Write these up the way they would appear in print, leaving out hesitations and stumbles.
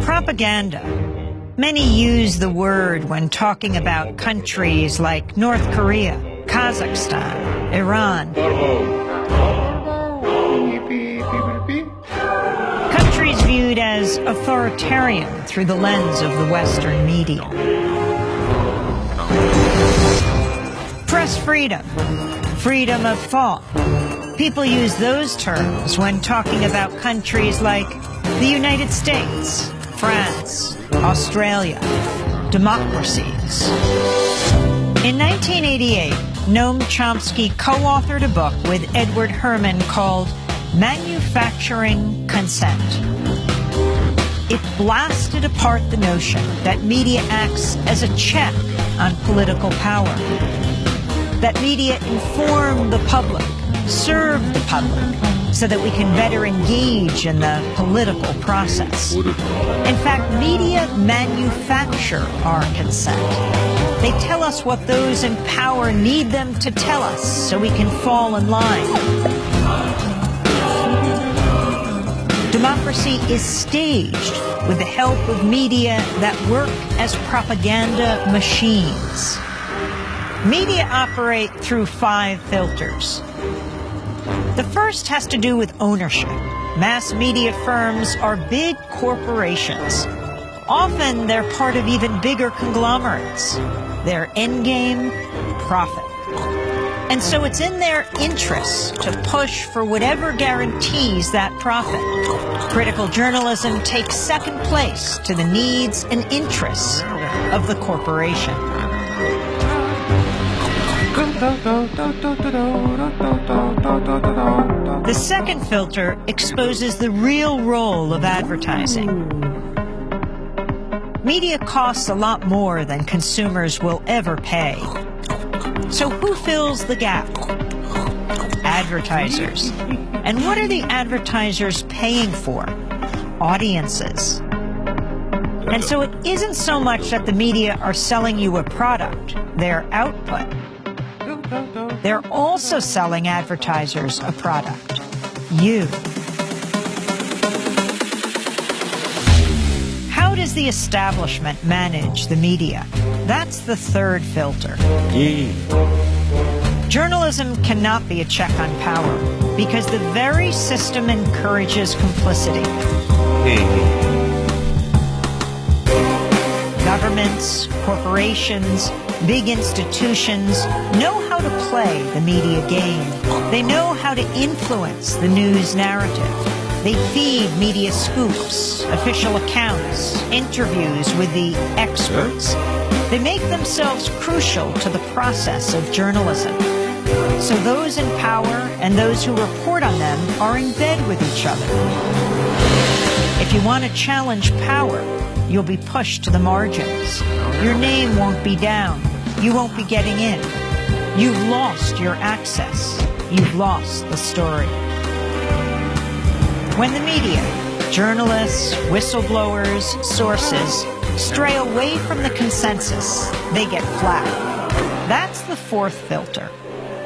Propaganda. Many use the word when talking about countries like North Korea, Kazakhstan, Iran. Countries viewed as authoritarian through the lens of the Western media. Press freedom, freedom of thought. People use those terms when talking about countries like the United States, France, Australia, democracies. In 1988, Noam Chomsky co-authored a book with Adward Herman called Manufacturing Consent. It blasted apart the notion that media acts as a check on political power, that media inform the public, serve the public, so that we can better engage in the political process. In fact, media manufacture our consent. They tell us what those in power need them to tell us so we can fall in line. Democracy is staged with the help of media that work as propaganda machines. Media operate through 5 filters. The first has to do with ownership. Mass media firms are big corporations. Often they're part of even bigger conglomerates. Their endgame, profit. And so it's in their interests to push for whatever guarantees that profit. Critical journalism takes second place to the needs and interests of the corporation. The second filter exposes the real role of advertising. Media costs a lot more than consumers will ever pay. So who fills the gap? Advertisers. And what are the advertisers paying for? Audiences. And so it isn't so much that the media are selling you a product, their output. They're also selling advertisers a product, you. How does the establishment manage the media? That's the third filter. Journalism cannot be a check on power because the very system encourages complicity. Governments, corporations, big institutions know how to play the media game. They know how to influence the news narrative. They feed media scoops, official accounts, interviews with the experts. They make themselves crucial to the process of journalism. So those in power and those who report on them are in bed with each other. If you want to challenge power, you'll be pushed to the margins. Your name won't be down. You won't be getting in. You've lost your access. You've lost the story. When the media, journalists, whistleblowers, sources, stray away from the consensus, they get flat. That's the fourth filter.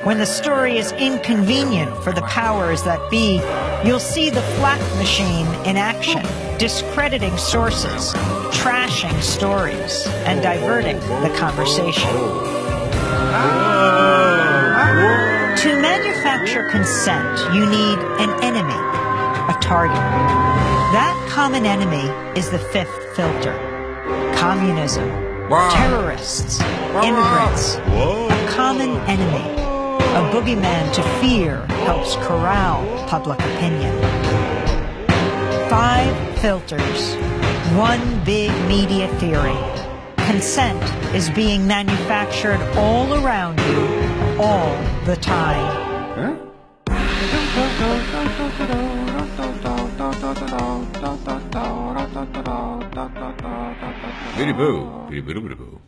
When the story is inconvenient for the powers that be, you'll see the flak machine in action, discrediting sources, trashing stories, and diverting the conversation. To manufacture consent, you need an enemy, a target. That common enemy is the fifth filter. Communism, terrorists, immigrants, a common enemy. A boogeyman to fear helps corral public opinion. 5 filters, one big media theory. Consent is being manufactured all around you, all the time. Biddy boo, biddy boo, biddy boo.